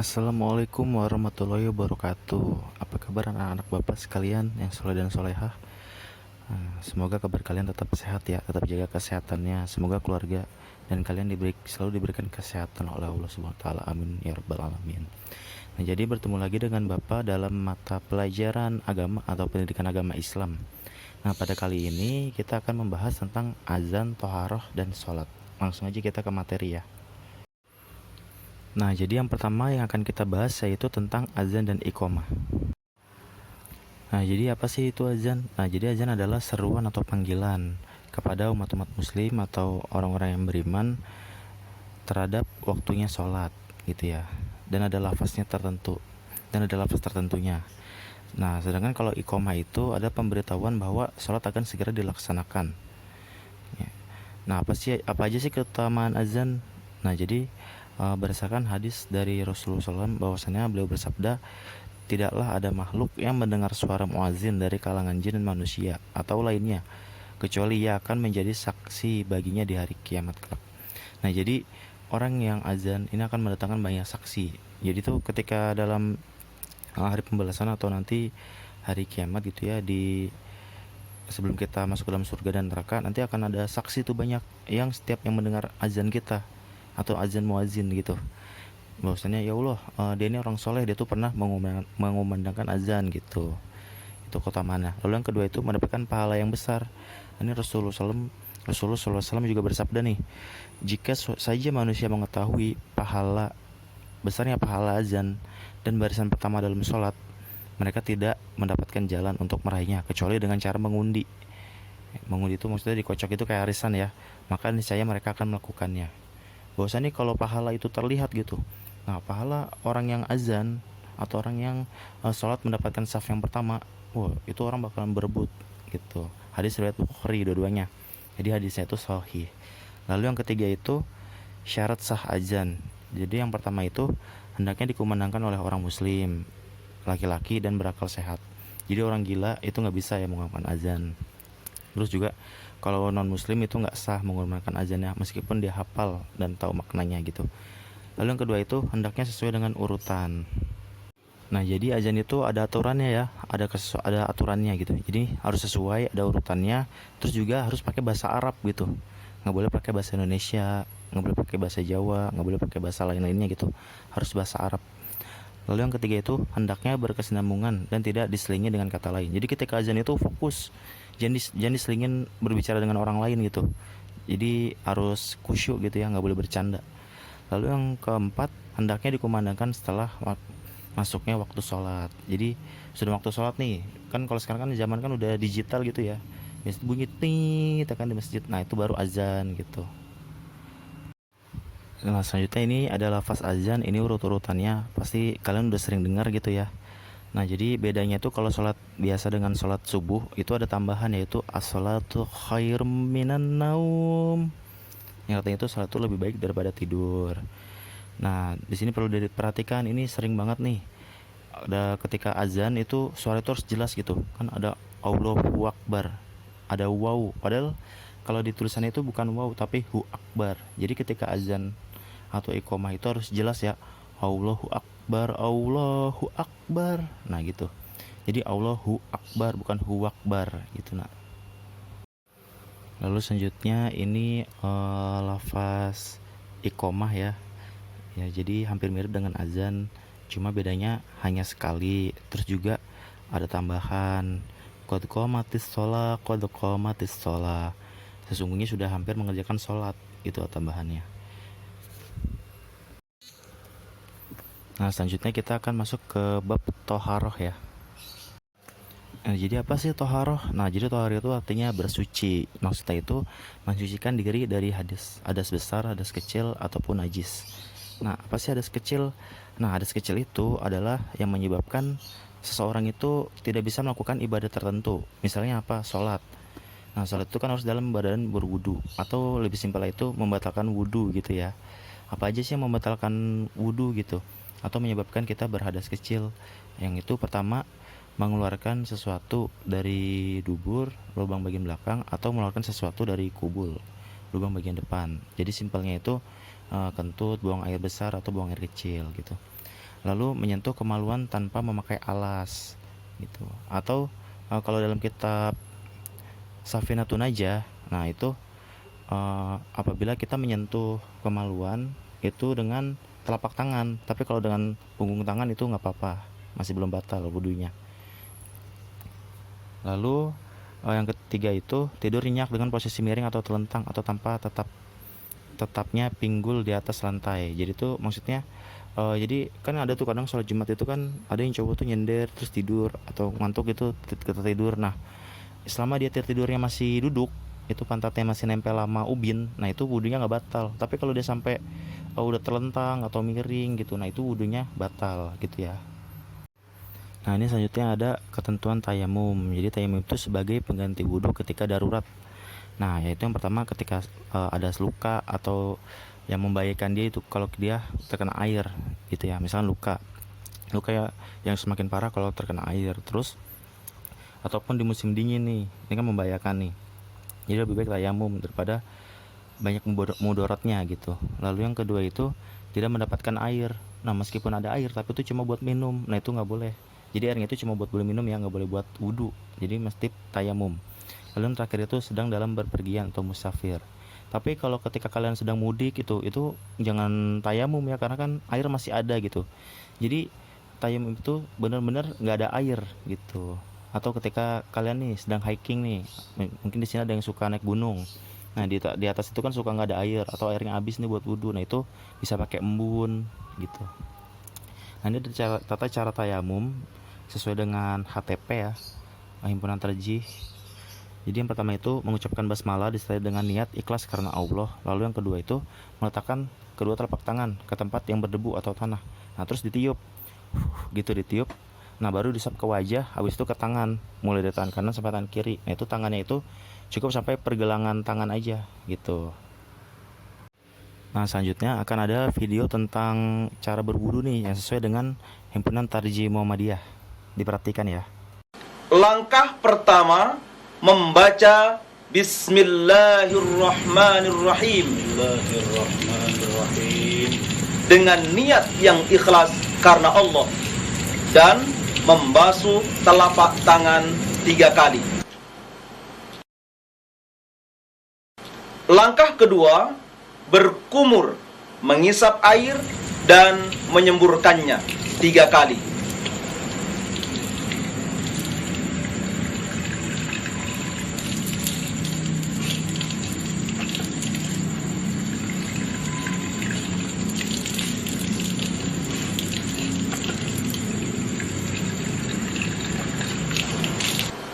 Assalamualaikum warahmatullahi wabarakatuh. Apa kabar anak-anak bapak sekalian yang soleh dan solehah? Semoga kabar kalian tetap sehat ya, tetap jaga kesehatannya. Semoga keluarga dan kalian selalu diberikan kesehatan oleh Allah Subhanahu wa taala. Amin ya rabbal alamin. Nah, jadi bertemu lagi dengan bapak dalam mata pelajaran agama atau pendidikan agama Islam. Nah, pada kali ini kita akan membahas tentang azan, toharoh, dan sholat. Langsung aja kita ke materi ya. Nah, jadi yang pertama yang akan kita bahas yaitu tentang azan dan iqomah. Nah, jadi apa sih itu azan? Nah, jadi azan adalah seruan atau panggilan kepada umat-umat muslim atau orang-orang yang beriman terhadap waktunya sholat gitu ya. Dan ada lafaznya tertentu. Dan ada lafaz tertentunya. Nah, sedangkan kalau iqomah itu ada pemberitahuan bahwa sholat akan segera dilaksanakan. Ya. Nah, apa aja sih keutamaan azan? Nah, jadi berdasarkan hadis dari Rasulullah SAW bahwasanya beliau bersabda, tidaklah ada makhluk yang mendengar suara muazin dari kalangan jin dan manusia atau lainnya kecuali ia akan menjadi saksi baginya di hari kiamat kelak. Nah, jadi orang yang azan ini akan mendatangkan banyak saksi. Jadi tuh ketika dalam hari pembalasan atau nanti hari kiamat gitu ya, di sebelum kita masuk ke dalam surga dan neraka, nanti akan ada saksi tuh banyak yang setiap yang mendengar azan kita atau azan muazin gitu, bahwasanya ya Allah, dia ini orang soleh, dia tuh pernah mengumandangkan azan gitu. Itu keutamaannya. Lalu yang kedua itu mendapatkan pahala yang besar. Ini Rasulullah SAW juga bersabda nih, jika saja manusia mengetahui besarnya pahala azan dan barisan pertama dalam sholat, mereka tidak mendapatkan jalan untuk meraihnya kecuali dengan cara mengundi. Mengundi itu maksudnya dikocok, itu kayak arisan ya. Maka niscaya mereka akan melakukannya. Bahwasanya kalau pahala itu terlihat gitu. Nah, pahala orang yang azan atau orang yang sholat mendapatkan saf yang pertama, wah itu orang bakalan berebut gitu. Hadis riwayat Bukhari dua-duanya. Jadi hadisnya itu sahih. Lalu yang ketiga itu syarat sah azan. Jadi yang pertama itu hendaknya dikumandangkan oleh orang muslim, laki-laki dan berakal sehat. Jadi orang gila itu nggak bisa ya mengumandangkan azan. Terus juga kalau non muslim itu nggak sah menggunakan azannya meskipun dia hafal dan tahu maknanya gitu. Lalu yang kedua itu hendaknya sesuai dengan urutan. Nah, jadi azan itu ada aturannya ya, ada aturannya gitu. Jadi harus sesuai, ada urutannya. Terus juga harus pakai bahasa Arab gitu. Nggak boleh pakai bahasa Indonesia, nggak boleh pakai bahasa Jawa, nggak boleh pakai bahasa lain-lainnya gitu. Harus bahasa Arab. Lalu yang ketiga itu hendaknya berkesinambungan dan tidak diselingi dengan kata lain. Jadi ketika azan itu fokus, jangan diselingin berbicara dengan orang lain gitu. Jadi harus khusyuk gitu ya, nggak boleh bercanda. Lalu yang keempat, hendaknya dikumandangkan setelah masuknya waktu sholat. Jadi sudah waktu sholat nih, kan kalau sekarang kan zaman kan udah digital gitu ya. Biasanya bunyi ting, tekan di masjid. Nah itu baru azan gitu. Nah, selanjutnya ini ada lafaz azan, ini urut-urutannya pasti kalian udah sering dengar gitu ya. Nah, jadi bedanya tuh kalau sholat biasa dengan sholat subuh itu ada tambahan yaitu as-sholatu khairum minan naum. Yang artinya itu sholat itu lebih baik daripada tidur. Nah, di sini perlu diperhatikan, ini sering banget nih. Ada ketika azan itu suara itu harus jelas gitu. Kan ada Allahu Akbar. Ada wow. Padahal kalau di tulisannya itu bukan wow tapi hu akbar. Jadi ketika azan atau iqomah itu harus jelas ya, Allahu Akbar, Allahu Akbar. Nah gitu. Jadi Allahu Akbar bukan hu akbar gitu. Nah, lalu selanjutnya ini lafaz iqomah ya. Ya, jadi hampir mirip dengan azan, cuma bedanya hanya sekali. Terus juga ada tambahan qad qomatis shalah, qad qomatis shalah. Sesungguhnya sudah hampir mengerjakan sholat, itu tambahannya. Nah, selanjutnya kita akan masuk ke bab toharoh ya. Nah, jadi apa sih toharoh? Nah, jadi toharoh itu artinya bersuci. Maksudnya itu mensucikan diri dari hadas besar, hadas kecil, ataupun najis. Nah, apa sih hadas kecil? Nah, hadas kecil itu adalah yang menyebabkan seseorang itu tidak bisa melakukan ibadah tertentu. Misalnya apa? Sholat. Nah, sholat itu kan harus dalam badan berwudu, atau lebih simpel itu membatalkan wudu gitu ya. Apa aja sih yang membatalkan wudu gitu? Atau menyebabkan kita berhadas kecil? Yang itu pertama, mengeluarkan sesuatu dari dubur, lubang bagian belakang, atau mengeluarkan sesuatu dari kubul, lubang bagian depan. Jadi simpelnya itu kentut, buang air besar, atau buang air kecil gitu. lalu menyentuh kemaluan tanpa memakai alas gitu. Atau kalau dalam kitab Safinatun Najah, nah itu apabila kita menyentuh kemaluan itu dengan telapak tangan, tapi kalau dengan punggung tangan itu nggak apa-apa, masih belum batal wudunya. Lalu yang ketiga itu tidur nyenyak dengan posisi miring atau telentang atau tanpa tetapnya pinggul di atas lantai. Jadi itu maksudnya jadi kan ada tuh kadang sholat Jumat itu kan ada yang cowok tuh nyender terus tidur atau ngantuk gitu tidur. Nah, selama dia tidurnya masih duduk, itu pantatnya masih nempel lama ubin, nah itu wudunya nggak batal. Tapi kalau dia sampai udah terlentang atau miring gitu, nah itu wudunya batal gitu ya. Nah, ini selanjutnya ada ketentuan tayamum. Jadi tayamum itu sebagai pengganti wudhu ketika darurat. Nah, yaitu yang pertama ketika ada luka atau yang membahayakan dia itu kalau dia terkena air gitu ya. Misalnya luka ya yang semakin parah kalau terkena air. Terus ataupun di musim dingin nih, ini kan membahayakan nih. Jadi lebih baik tayamum daripada banyak mudaratnya gitu. Lalu yang kedua itu tidak mendapatkan air. Nah, meskipun ada air tapi itu cuma buat minum, nah itu nggak boleh. Jadi airnya itu cuma buat boleh minum ya, nggak boleh buat wudhu. Jadi mesti tayamum. Lalu yang terakhir itu sedang dalam berpergian atau musafir. Tapi kalau ketika kalian sedang mudik itu jangan tayamum ya, karena kan air masih ada gitu. Jadi tayamum itu benar-benar nggak ada air gitu. Atau ketika kalian nih sedang hiking nih, mungkin di sini ada yang suka naik gunung. Nah, di atas itu kan suka nggak ada air atau airnya habis nih buat wudhu. Nah, itu bisa pakai embun gitu. Nah, ini tata cara tayamum sesuai dengan HTP ya, Himpunan Tarjih. Jadi yang pertama itu mengucapkan basmalah disertai dengan niat ikhlas karena Allah. Lalu yang kedua itu meletakkan kedua telapak tangan ke tempat yang berdebu atau tanah. Nah, terus ditiup, gitu ditiup. Nah, baru disap ke wajah, habis itu ke tangan, mulai dari tangan kanan sampai tangan kiri. Nah, itu tangannya itu cukup sampai pergelangan tangan aja gitu. Nah, selanjutnya akan ada video tentang cara berwudu nih yang sesuai dengan Himpunan Tarjih Muhammadiyah. Diperhatikan ya. Langkah pertama membaca Bismillahirrahmanirrahim. Bismillahirrahmanirrahim. Dengan niat yang ikhlas karena Allah dan membasuh telapak tangan 3 kali. Langkah kedua, berkumur, mengisap air dan menyemburkannya 3 kali.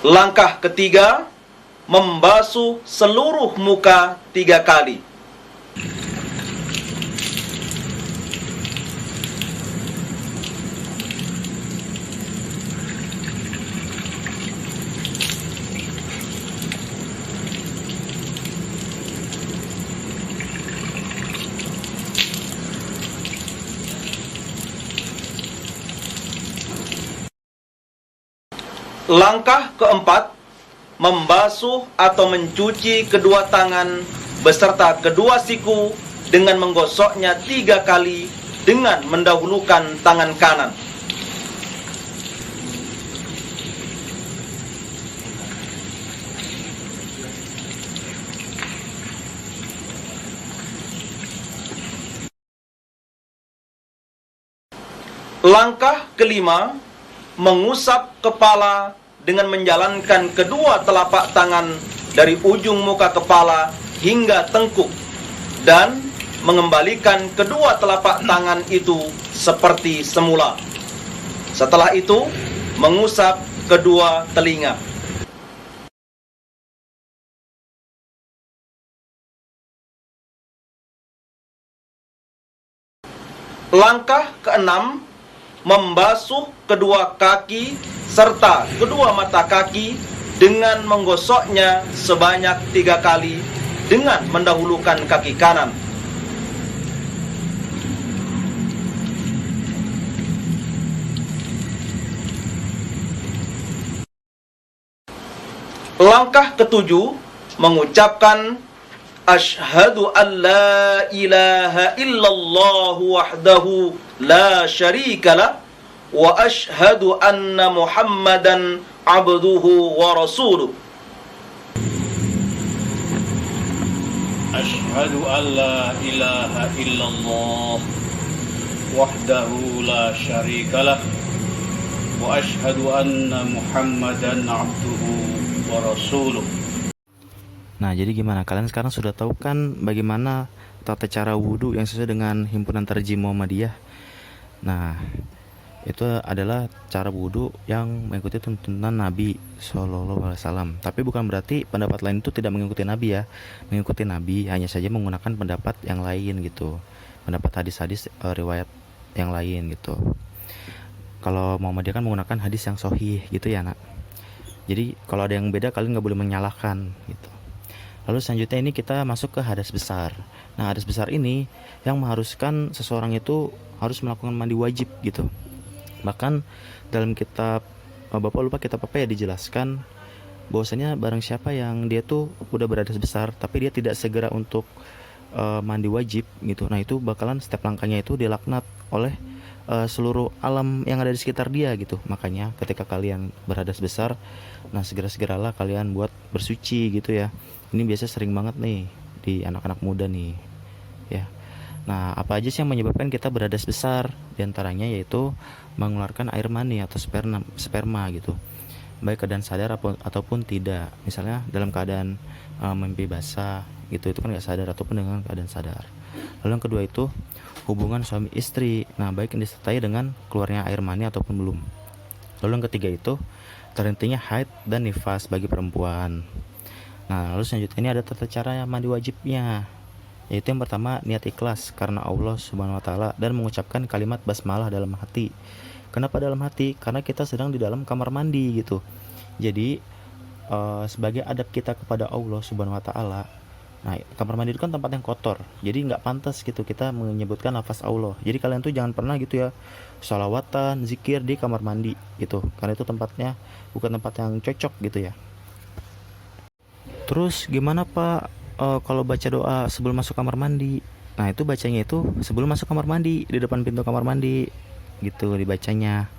Langkah ketiga, membasuh seluruh muka 3 kali. Langkah keempat, membasuh atau mencuci kedua tangan beserta kedua siku dengan menggosoknya 3 kali dengan mendahulukan tangan kanan. Langkah kelima, mengusap kepala dengan menjalankan kedua telapak tangan dari ujung muka kepala hingga tengkuk dan mengembalikan kedua telapak tangan itu seperti semula. Setelah itu, mengusap kedua telinga. Langkah keenam, membasuh kedua kaki serta kedua mata kaki dengan menggosoknya sebanyak 3 kali dengan mendahulukan kaki kanan. Langkah ketujuh, mengucapkan Asyhadu an la ilaha illallah wahdahu la syarika lah wa asyhadu anna Muhammadan abduhu wa rasuluh. Asyhadu an la ilaha illallah wahdahu la syarikalah wa asyhadu anna Muhammadan abduhu wa rasuluh. Nah, jadi gimana? Kalian sekarang sudah tahu kan bagaimana tata cara wudhu yang sesuai dengan himpunan Tarjim Muhammadiyah. Nah, itu adalah cara wudhu yang mengikuti tuntunan Nabi Shallallahu Alaihi Wasallam. Tapi bukan berarti pendapat lain itu tidak mengikuti Nabi ya. Mengikuti Nabi, hanya saja menggunakan pendapat yang lain gitu. Pendapat hadis-hadis riwayat yang lain gitu. Kalau Muhammadiyah kan menggunakan hadis yang sahih gitu ya nak. Jadi kalau ada yang beda kalian nggak boleh menyalahkan gitu. Lalu selanjutnya ini kita masuk ke hadas besar. Nah, hadas besar ini yang mengharuskan seseorang itu harus melakukan mandi wajib gitu. Bahkan dalam kitab Bapak lupa kitab apa ya dijelaskan bahwasanya barang siapa yang dia tuh udah berhadas besar tapi dia tidak segera untuk mandi wajib gitu. Nah, itu bakalan setiap langkahnya itu dilaknat oleh seluruh alam yang ada di sekitar dia gitu. Makanya ketika kalian berhadas besar, nah segera-segeralah kalian buat bersuci gitu ya. Ini biasa sering banget nih di anak-anak muda nih ya. Nah, apa aja sih yang menyebabkan kita berhadas besar? Di antaranya yaitu mengeluarkan air mani atau sperma gitu. Baik keadaan sadar ataupun tidak. Misalnya dalam keadaan mimpi basah gitu, itu kan nggak sadar, ataupun dengan keadaan sadar. Lalu yang kedua itu hubungan suami istri. Nah, baik yang disertai dengan keluarnya air mani ataupun belum. Lalu yang ketiga itu terhentinya haid dan nifas bagi perempuan. Nah, lalu selanjutnya ini ada tata cara mandi wajibnya, yaitu yang pertama niat ikhlas karena Allah Subhanahu wa taala dan mengucapkan kalimat basmalah dalam hati. Kenapa dalam hati? Karena kita sedang di dalam kamar mandi gitu. Jadi sebagai adab kita kepada Allah Subhanahu wa taala. Nah, kamar mandi itu kan tempat yang kotor. Jadi nggak pantas gitu kita menyebutkan lafaz Allah. Jadi kalian tuh jangan pernah gitu ya sholawatan, zikir di kamar mandi gitu. Karena itu tempatnya bukan tempat yang cocok gitu ya. Terus gimana Pak kalau baca doa sebelum masuk kamar mandi? Nah, itu bacanya itu sebelum masuk kamar mandi, di depan pintu kamar mandi gitu dibacanya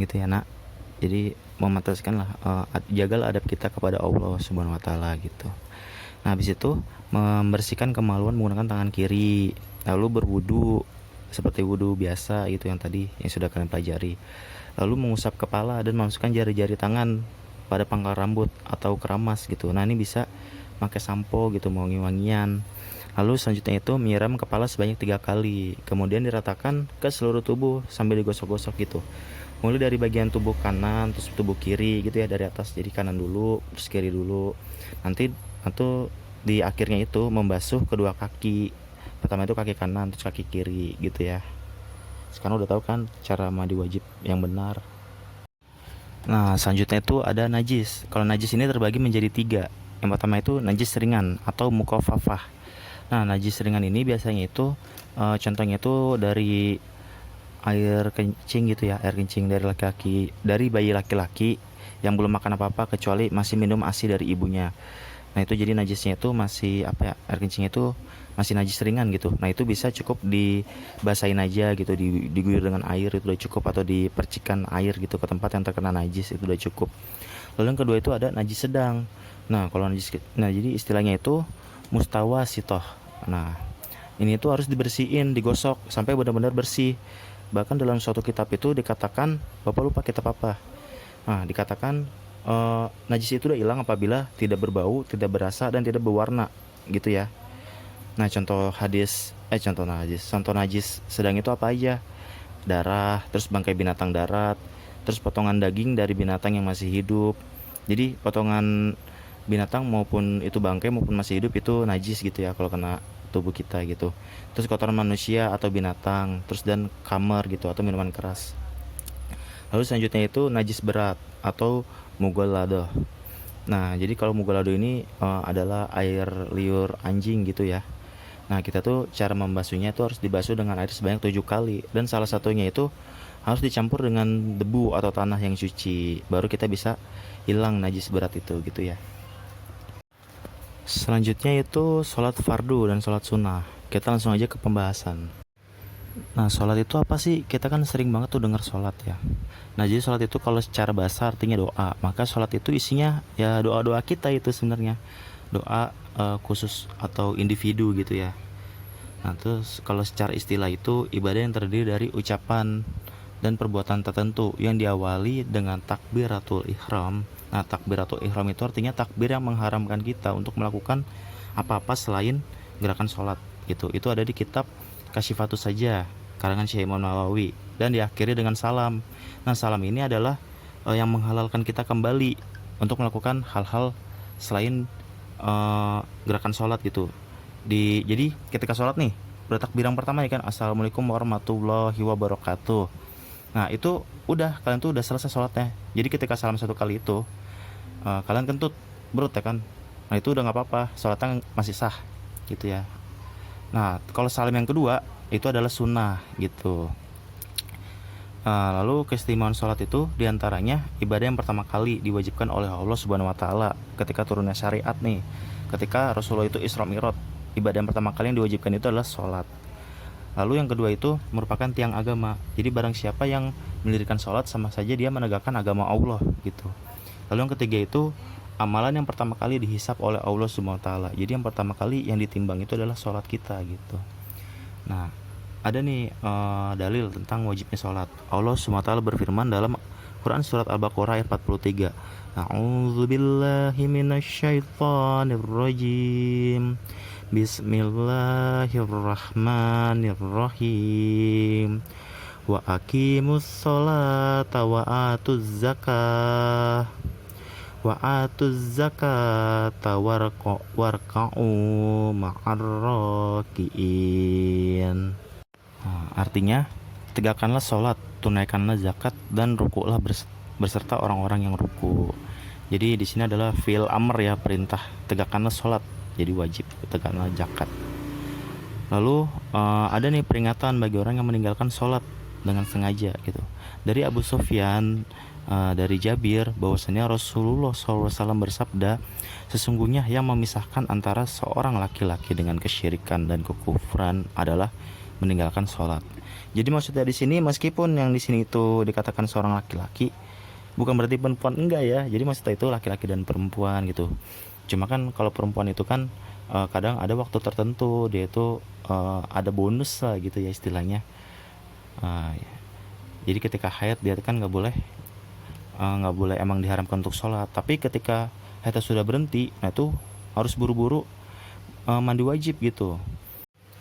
gitu ya nak. Jadi memantaskan lah, jagalah adab kita kepada Allah Subhanahu wa taala gitu. Nah, habis itu membersihkan kemaluan menggunakan tangan kiri, lalu berwudu seperti wudu biasa gitu yang tadi yang sudah kalian pelajari. Lalu mengusap kepala dan memasukkan jari-jari tangan pada pangkal rambut atau keramas gitu. Nah, ini bisa pakai sampo gitu, wangi-wangian. Lalu selanjutnya itu menyiram kepala sebanyak 3 kali, kemudian diratakan ke seluruh tubuh sambil digosok-gosok gitu. Mulai dari bagian tubuh kanan, terus tubuh kiri gitu ya, dari atas. Jadi kanan dulu, terus kiri dulu. Nanti di akhirnya itu membasuh kedua kaki. Pertama itu kaki kanan, terus kaki kiri gitu ya. Sekarang udah tahu kan cara mandi wajib yang benar. Nah, selanjutnya itu ada najis. Kalau najis ini terbagi menjadi 3. Yang pertama itu najis ringan atau mukhafafah. Nah, najis ringan ini biasanya itu contohnya itu dari air kencing gitu ya, air kencing dari laki-laki, dari bayi laki-laki yang belum makan apa-apa kecuali masih minum ASI dari ibunya. Nah, itu jadi najisnya itu masih apa ya, air kencingnya itu masih najis ringan gitu. Nah, itu bisa cukup dibasahin aja gitu, diguyur dengan air itu udah cukup, atau dipercikan air gitu ke tempat yang terkena najis itu udah cukup. Lalu yang kedua itu ada najis sedang. Nah, kalau jadi istilahnya itu mustawasitoh. Nah, ini tuh harus dibersihin, digosok sampai benar-benar bersih. Bahkan dalam suatu kitab itu dikatakan, Bapak lupa kitab apa. Nah, dikatakan najis itu udah hilang apabila tidak berbau, tidak berasa, dan tidak berwarna gitu ya. Nah, contoh najis sedang itu apa aja? Darah, terus bangkai binatang darat, terus potongan daging dari binatang yang masih hidup. Jadi potongan binatang maupun itu bangkai maupun masih hidup itu najis gitu ya kalau kena tubuh kita gitu. Terus kotoran manusia atau binatang, terus dan khamar gitu atau minuman keras. Lalu selanjutnya itu najis berat atau mughalladah. Nah, jadi kalau mughalladah ini adalah air liur anjing gitu ya. Nah, kita tuh cara membasuhnya itu harus dibasuh dengan air sebanyak 7 kali, dan salah satunya itu harus dicampur dengan debu atau tanah yang suci, baru kita bisa hilang najis berat itu gitu ya. Selanjutnya itu sholat fardu dan sholat sunnah. Kita langsung aja ke pembahasan. Nah, sholat itu apa sih? Kita kan sering banget tuh dengar sholat ya. Nah, jadi sholat itu kalau secara bahasa artinya doa. Maka sholat itu isinya ya doa-doa kita itu sebenarnya. Doa khusus atau individu gitu ya. Nah, terus kalau secara istilah itu ibadah yang terdiri dari ucapan dan perbuatan tertentu yang diawali dengan takbiratul ihram. Nah, takbiratul ihram itu artinya takbir yang mengharamkan kita untuk melakukan apa-apa selain gerakan sholat gitu. Itu ada di kitab Kasyifatus Saja karangan Syekh Imam Nawawi dan diakhiri dengan salam. Nah, salam ini adalah yang menghalalkan kita kembali untuk melakukan hal-hal selain gerakan sholat gitu. Jadi ketika sholat nih bertakbir yang pertama ya kan, assalamualaikum warahmatullahi wabarakatuh. Nah, itu udah, kalian tuh udah selesai sholatnya. Jadi ketika salam satu kali itu kalian kentut berut ya kan. Nah, itu udah nggak apa-apa, sholatnya masih sah gitu ya. Nah, kalau salam yang kedua itu adalah sunnah gitu. Lalu keistimewaan sholat itu diantaranya ibadah yang pertama kali diwajibkan oleh Allah Subhanahu Wa Taala ketika turunnya syariat nih. Ketika Rasulullah itu Isra Mi'raj, ibadah yang pertama kali yang diwajibkan itu adalah sholat. Lalu yang kedua itu merupakan tiang agama. Jadi barang siapa yang mendirikan sholat sama saja dia menegakkan agama Allah gitu. Lalu yang ketiga itu amalan yang pertama kali dihisap oleh Allah Subhanahu Wa Taala. Jadi yang pertama kali yang ditimbang itu adalah sholat kita gitu. Nah, ada nih dalil tentang wajibnya sholat. Allah SWT berfirman dalam Quran surat Al-Baqarah ayat 43. A'udzubillahi minasyaitonirrajim. Bismillahirrahmanirrahim. Wa aqimus sholata wa atuz zakah. Wa atuz zakata warka'u ma'ar raki'in. Artinya, tegakkanlah sholat, tunaikanlah zakat, dan rukuklah berserta orang-orang yang ruku. Jadi di sini adalah fi'il amr ya, perintah. Tegakkanlah sholat, jadi wajib. Tegakkanlah zakat. Lalu ada nih peringatan bagi orang yang meninggalkan sholat dengan sengaja gitu. Dari Abu Sufyan, dari Jabir, bahwasanya Rasulullah SAW bersabda, sesungguhnya yang memisahkan antara seorang laki-laki dengan kesyirikan dan kekufuran adalah meninggalkan sholat. Jadi maksudnya di sini meskipun yang di sini itu dikatakan seorang laki-laki, bukan berarti perempuan enggak ya. Jadi maksudnya itu laki-laki dan perempuan gitu. Cuma kan kalau perempuan itu kan kadang ada waktu tertentu dia itu ada bonus lah gitu ya istilahnya. Ya. Jadi ketika haid dia kan nggak boleh emang diharamkan untuk sholat. Tapi ketika haidnya sudah berhenti, nah itu harus buru-buru mandi wajib gitu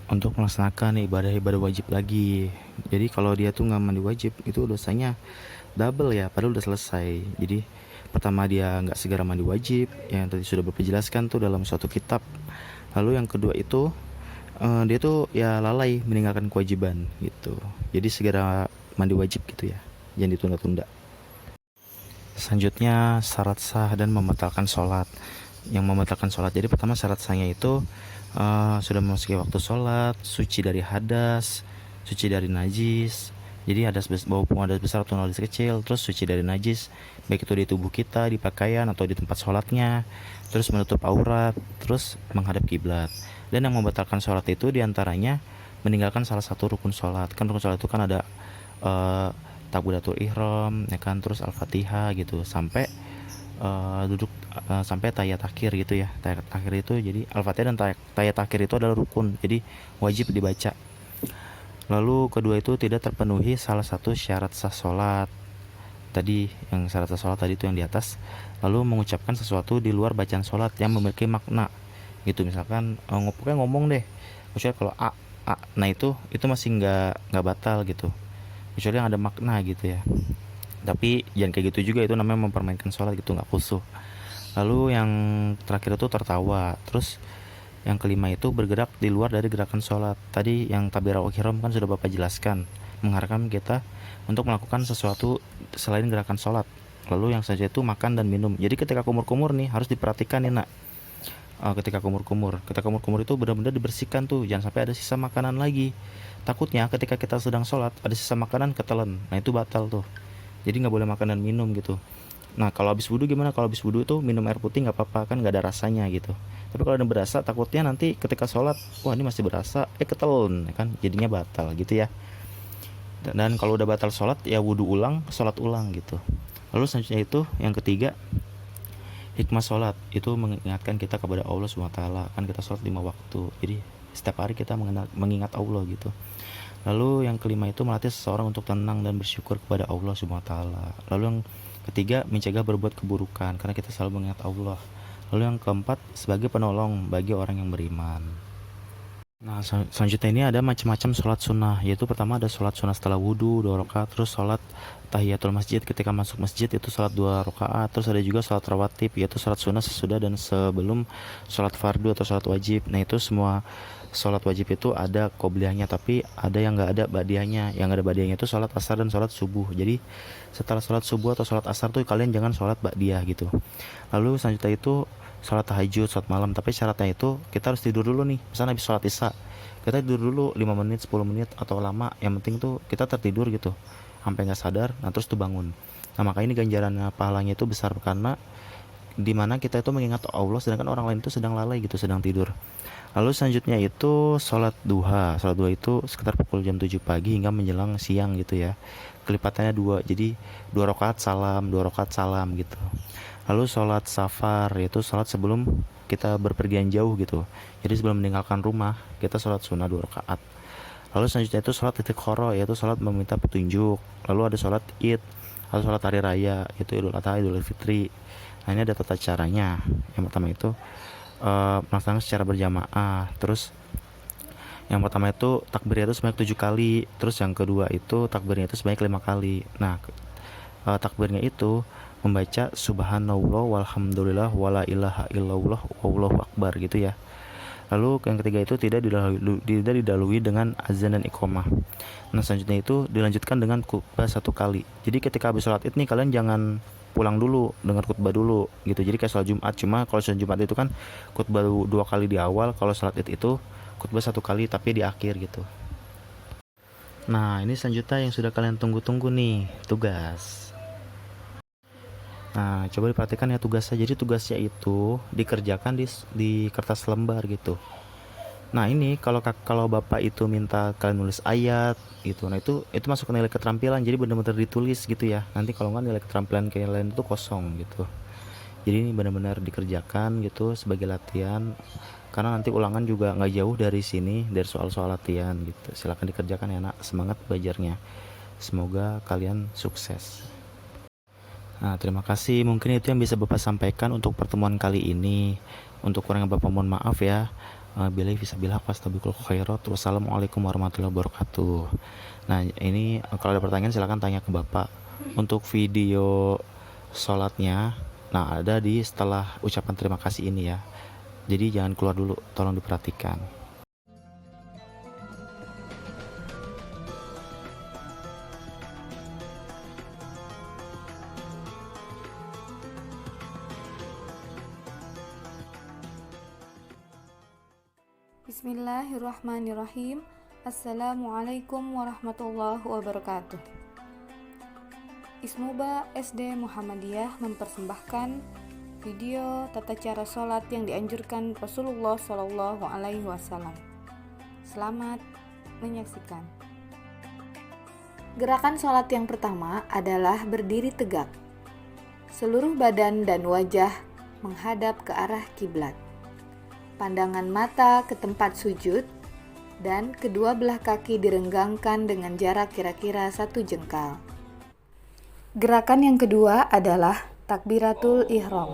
untuk melaksanakan ibadah-ibadah wajib lagi. Jadi kalau dia tuh nggak mandi wajib itu dosanya double ya, padahal udah selesai. Jadi pertama dia nggak segera mandi wajib yang tadi sudah Bapak jelaskan tuh dalam suatu kitab. Lalu yang kedua itu dia tuh ya lalai meninggalkan kewajiban gitu. Jadi segera mandi wajib gitu ya, jangan ditunda-tunda. Selanjutnya syarat sah dan membatalkan sholat. Yang membatalkan sholat, jadi pertama syarat sahnya itu sudah memasuki waktu sholat, suci dari hadas, suci dari najis. Jadi hadas maupun hadas besar atau hadas kecil, terus suci dari najis, baik itu di tubuh kita, di pakaian atau di tempat sholatnya, terus menutup aurat, terus menghadap kiblat. Dan yang membatalkan sholat itu diantaranya meninggalkan salah satu rukun sholat. Kan rukun sholat itu kan ada takbiratul ihram, ya kan, terus al-fatihah gitu, sampai duduk sampai tahiyat akhir gitu ya. Tahiyat akhir itu jadi al-fatihah dan tahiyat akhir itu adalah rukun, jadi wajib dibaca. Lalu kedua itu tidak terpenuhi salah satu syarat sah sholat tadi, yang syarat sah sholat tadi itu yang di atas. Lalu mengucapkan sesuatu di luar bacaan sholat yang memiliki makna gitu, misalkan pokoknya ngomong deh, misalnya kalau a, nah itu masih nggak batal gitu, kecuali yang ada makna gitu ya. Tapi jangan kayak gitu juga, itu namanya mempermainkan sholat gitu, nggak khusyuk. Lalu yang terakhir itu tertawa. Terus yang kelima itu bergerak di luar dari gerakan sholat. Tadi yang takbiratul ihram kan sudah Bapak jelaskan, mengharapkan kita untuk melakukan sesuatu selain gerakan sholat. Lalu yang saja itu makan dan minum. Jadi ketika kumur-kumur nih harus diperhatikan nih nak. Ketika kumur-kumur itu benar-benar dibersihkan tuh, jangan sampai ada sisa makanan lagi. Takutnya ketika kita sedang sholat ada sisa makanan ketelan, nah itu batal tuh. Jadi nggak boleh makan dan minum gitu. Nah kalau habis wudhu gimana? Kalau habis wudhu tuh minum air putih nggak apa-apa, kan nggak ada rasanya gitu. Tapi kalau udah berasa, takutnya nanti ketika sholat, wah ini masih berasa, ketelun, kan jadinya batal gitu ya. Dan kalau udah batal sholat, ya wudhu ulang, sholat ulang gitu. Lalu selanjutnya itu yang ketiga, hikmah sholat itu mengingatkan kita kepada Allah SWT. Kan kita sholat 5 waktu, jadi setiap hari kita mengingat Allah gitu. Lalu yang kelima itu melatih seseorang untuk tenang dan bersyukur kepada Allah SWT. Lalu yang ketiga, mencegah berbuat keburukan karena kita selalu mengingat Allah. Lalu yang keempat, sebagai penolong bagi orang yang beriman. Nah, selanjutnya ini ada macam-macam sholat sunnah, yaitu pertama ada sholat sunnah setelah wudhu 2 rakaat, terus sholat tahiyatul masjid ketika masuk masjid itu sholat 2 rakaat, terus ada juga sholat rawatib, yaitu sholat sunnah sesudah dan sebelum sholat fardu atau sholat wajib. Nah, itu semua sholat wajib itu ada qobliyahnya, tapi ada yang nggak ada badiahnya. Yang ada badiahnya itu sholat asar dan sholat subuh. Jadi setelah sholat subuh atau sholat asar tuh kalian jangan sholat badiah gitu. Lalu selanjutnya itu sholat tahajud, sholat malam, tapi syaratnya itu kita harus tidur dulu nih. Misalnya habis sholat isya, kita tidur dulu 5 menit, 10 menit atau lama, yang penting tuh kita tertidur gitu sampai nggak sadar, nah terus tuh bangun. Nah, maka ini ganjarannya, pahalanya itu besar karena dimana kita itu mengingat Allah sedangkan orang lain itu sedang lalai gitu, sedang tidur. Lalu selanjutnya itu sholat duha. Sholat duha itu sekitar pukul jam 7 pagi hingga menjelang siang gitu ya. Kelipatannya 2, jadi 2 rakaat salam, 2 rakaat salam gitu. Lalu sholat safar, yaitu sholat sebelum kita berpergian jauh gitu. Jadi sebelum meninggalkan rumah, kita sholat sunnah 2 rakaat. Lalu selanjutnya itu sholat istiqoroh, yaitu sholat meminta petunjuk. Lalu ada sholat id atau sholat hari raya, yaitu idul adha, idul fitri. Nah, ini ada tata caranya. Yang pertama itu melaksanakan secara berjamaah. Terus yang pertama itu takbirnya itu sebanyak 7 kali. Terus yang kedua itu takbirnya itu sebanyak 5 kali. Nah, takbirnya itu membaca subhanallah walhamdulillah wala ilaha illallah wallahu akbar gitu ya. Lalu yang ketiga itu tidak didahului dengan azan dan iqamah. Nah, selanjutnya itu dilanjutkan dengan khutbah 1 kali. Jadi ketika habis sholat id nih, kalian jangan pulang dulu, dengan khutbah dulu gitu. Jadi kayak sholat Jumat, cuma kalau sholat Jumat itu kan khutbah 2 kali di awal, kalau sholat id itu khutbah 1 kali tapi di akhir gitu. Nah, ini selanjutnya yang sudah kalian tunggu-tunggu nih, tugas. Nah, coba diperhatikan ya tugasnya. Jadi tugasnya itu dikerjakan di kertas lembar gitu. Nah, ini kalau Bapak itu minta kalian nulis ayat gitu. Nah, itu masuk ke nilai keterampilan. Jadi benar-benar ditulis gitu ya. Nanti kalau nggak nilai keterampilan kalian itu kosong gitu. Jadi ini benar-benar dikerjakan gitu sebagai latihan. Karena nanti ulangan juga nggak jauh dari sini, dari soal-soal latihan gitu. Silakan dikerjakan ya, Nak. Semangat belajarnya. Semoga kalian sukses. Nah, terima kasih. Mungkin itu yang bisa Bapak sampaikan untuk pertemuan kali ini. Untuk kurangnya Bapak mohon maaf ya. Bila fisabilillah fastabiqul khairat. Wassalamualaikum warahmatullahi wabarakatuh. Nah, ini kalau ada pertanyaan silakan tanya ke Bapak. Untuk video sholatnya, nah ada di setelah ucapan terima kasih ini ya. Jadi jangan keluar dulu, tolong diperhatikan. Bismillahirrahmanirrahim. Assalamualaikum warahmatullahi wabarakatuh. Ismuba SD Muhammadiyah mempersembahkan video tata cara sholat yang dianjurkan Rasulullah Shallallahu Alaihi Wasallam. Selamat menyaksikan. Gerakan sholat yang pertama adalah berdiri tegak. Seluruh badan dan wajah menghadap ke arah kiblat. Pandangan mata ke tempat sujud, dan kedua belah kaki direnggangkan dengan jarak kira-kira 1 jengkal. Gerakan yang kedua adalah takbiratul ihram.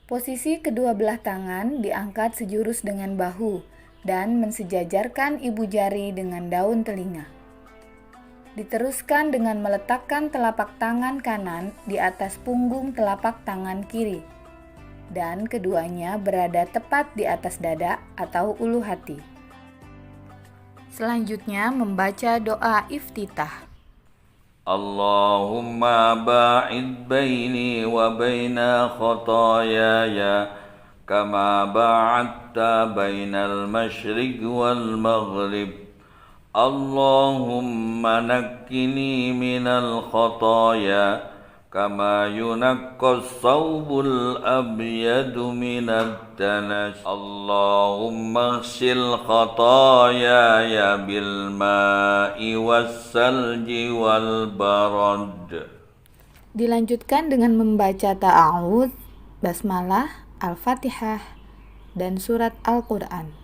Posisi kedua belah tangan diangkat sejurus dengan bahu dan mensejajarkan ibu jari dengan daun telinga. Diteruskan dengan meletakkan telapak tangan kanan di atas punggung telapak tangan kiri, dan keduanya berada tepat di atas dada atau ulu hati. Selanjutnya membaca doa iftitah. Allahumma ba'id baini wa baina khataayaya kama ba'adta bainal masyriq wal maghrib. Allahumma nakkini minal khataaya كما ينقى الثوب الأبيض من الدنس اللهم اغسل خطاياي بالماء والثلج والبرد. Dilanjutkan dengan membaca ta'awudz, basmalah, al-fatihah, dan surat Al-Quran.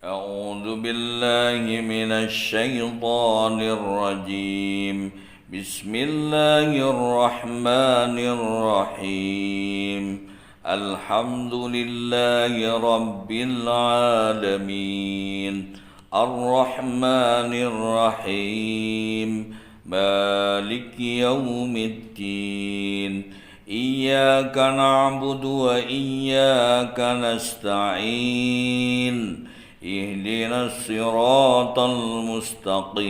أعوذ بالله من الشيطان الرجيم بسم الله الرحمن الرحيم الحمد لله رب العالمين الرحمن الرحيم مالك يوم الدين إياك نعبد وإياك نستعين اهدنا الصراط المستقيم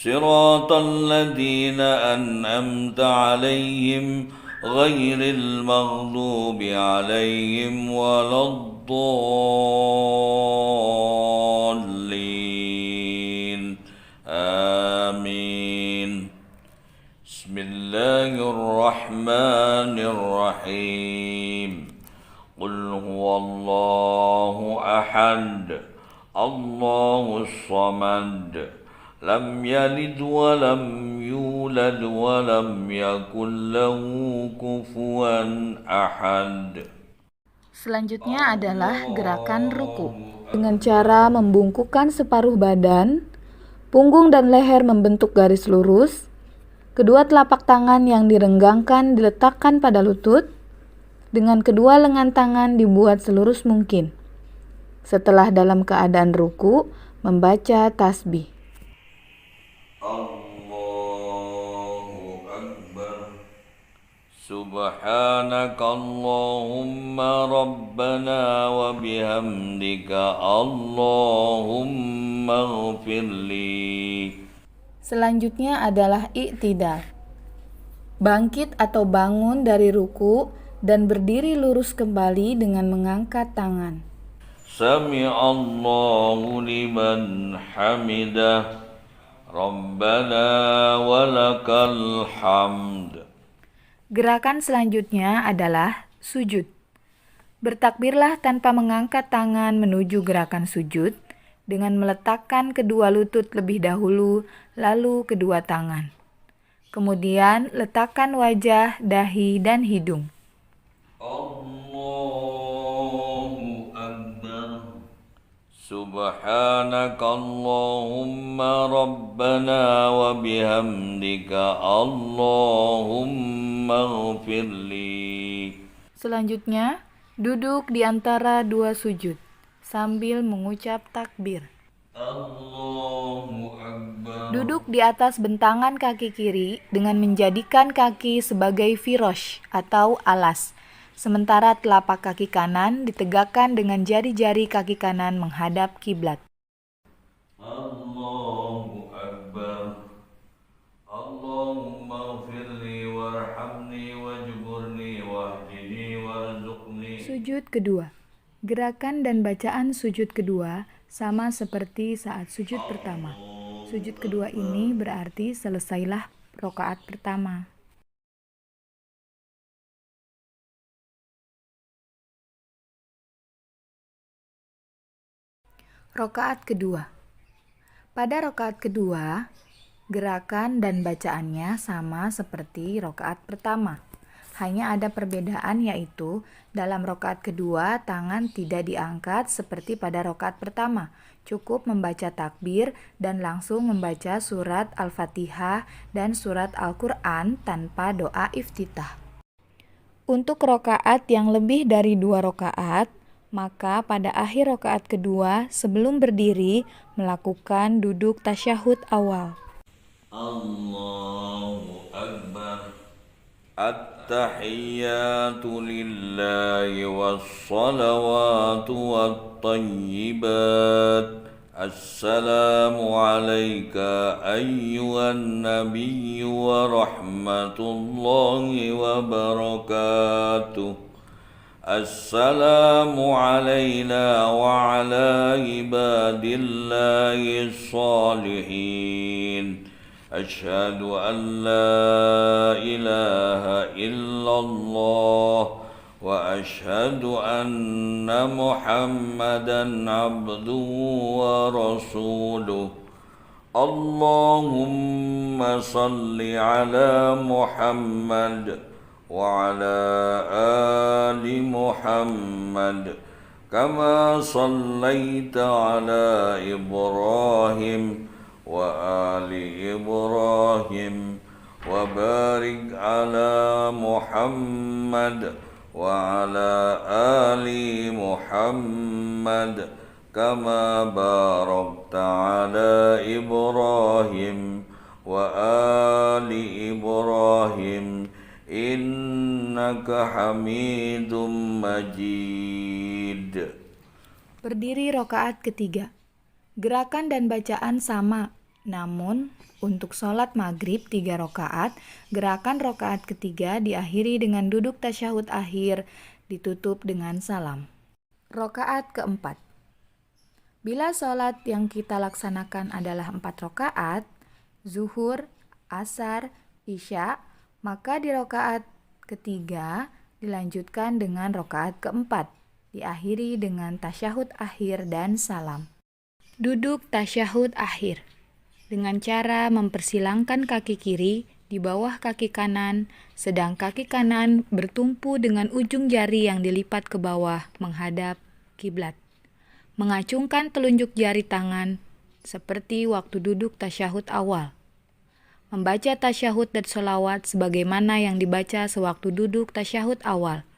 صراط الذين أنعمت عليهم غير المغضوب عليهم ولا الضالين آمين. بسم الله الرحمن الرحيم قل هو الله أحد الله الصمد لم يلد ولم يولد ولم يكن له كفوا أحد. Selanjutnya adalah gerakan ruku. Dengan cara membungkukkan separuh badan, punggung dan leher membentuk garis lurus, kedua telapak tangan yang direnggangkan diletakkan pada lutut, dengan kedua lengan tangan dibuat selurus mungkin. Setelah dalam keadaan ruku, membaca tasbih. Allahu Akbar. Subhanaka Allahumma Rabbana wa bihamdika Allahumma ghfirli. Selanjutnya adalah i'tidal. Bangkit atau bangun dari ruku dan berdiri lurus kembali dengan mengangkat tangan. Sami Allahu liman hamidah. Rabbana walakal hamd. Gerakan selanjutnya adalah sujud. Bertakbirlah tanpa mengangkat tangan menuju gerakan sujud dengan meletakkan kedua lutut lebih dahulu, lalu kedua tangan. Kemudian letakkan wajah, dahi, dan hidung. Allahu Akbar. Subhanaka Allahumma Rabbana wa bihamdika Allahumma ghfirli. Selanjutnya, duduk di antara dua sujud sambil mengucap takbir. Allahu Akbar. Duduk di atas bentangan kaki kiri dengan menjadikan kaki sebagai firosh atau alas. Sementara telapak kaki kanan ditegakkan dengan jari-jari kaki kanan menghadap kiblat. Allahu Akbar. Allahumma ghfirli warhamni wajburni wahdini warzuqni. Sujud kedua. Gerakan dan bacaan sujud kedua sama seperti saat sujud pertama. Sujud kedua ini berarti selesailah rakaat pertama. Rakaat kedua. Pada rakaat kedua, gerakan dan bacaannya sama seperti rakaat pertama. Hanya ada perbedaan yaitu dalam rakaat kedua tangan tidak diangkat seperti pada rakaat pertama. Cukup membaca takbir dan langsung membaca surat Al-Fatihah dan surat Al-Quran tanpa doa iftitah. Untuk rakaat yang lebih dari 2 rakaat, maka pada akhir rakaat kedua sebelum berdiri melakukan duduk tasyahud awal. Allahu Akbar. At-tahiyyatu lillahi was-salawatu wat-tayyibat. Assalamu alayka ayyuhan nabiyyu wa rahmatullahi wa barakatuh. Assalamu alayna wa ala ibadillahi salihin. أشهد أن لا إله إلا الله وأشهد أن محمدا عبده ورسوله اللهم صل على محمد وعلى آل محمد كما صليت على إبراهيم وآل إبراهيم وبارك على محمد وعلى آل محمد كما باركت على إبراهيم وآل إبراهيم إنك حميد مجيد. Berdiri rokaat ketiga. Gerakan dan bacaan sama, namun untuk sholat maghrib 3 rokaat, gerakan rokaat ketiga diakhiri dengan duduk tasyahud akhir, ditutup dengan salam. Rokaat keempat. Bila sholat yang kita laksanakan adalah 4 rokaat, zuhur, asar, isya, maka di rokaat ketiga dilanjutkan dengan rokaat keempat, diakhiri dengan tasyahud akhir dan salam. Duduk tasyahud akhir dengan cara mempersilangkan kaki kiri di bawah kaki kanan, sedang kaki kanan bertumpu dengan ujung jari yang dilipat ke bawah menghadap kiblat. Mengacungkan telunjuk jari tangan seperti waktu duduk tasyahud awal. Membaca tasyahud dan sholawat sebagaimana yang dibaca sewaktu duduk tasyahud awal.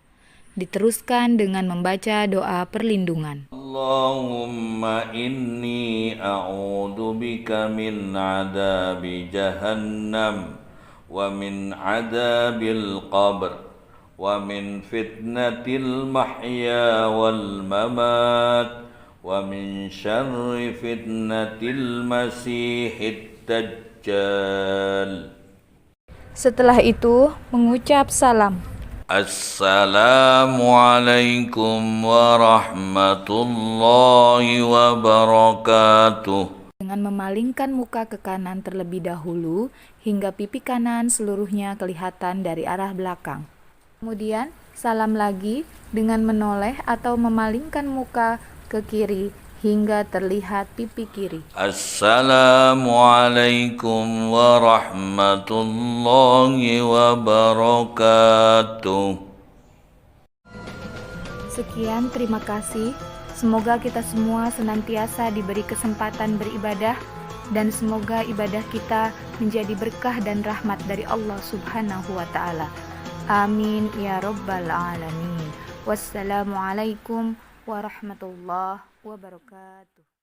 Diteruskan dengan membaca doa perlindungan. Allahumma inni a'udhu bika min adabi jahannam wa min adabil qabr wa min fitnatil mahya wal mamat wa min syarri fitnatil masihid dajjal. Setelah itu mengucap salam. Assalamualaikum warahmatullahi wabarakatuh. Dengan memalingkan muka ke kanan terlebih dahulu hingga pipi kanan seluruhnya kelihatan dari arah belakang. Kemudian salam lagi dengan menoleh atau memalingkan muka ke kiri hingga terlihat pipi kiri. Assalamualaikum warahmatullahi wabarakatuh. Sekian, terima kasih. Semoga kita semua senantiasa diberi kesempatan beribadah dan semoga ibadah kita menjadi berkah dan rahmat dari Allah Subhanahu wa taala. Amin ya rabbal alamin. Wassalamualaikum warahmatullahi wabarakatuh.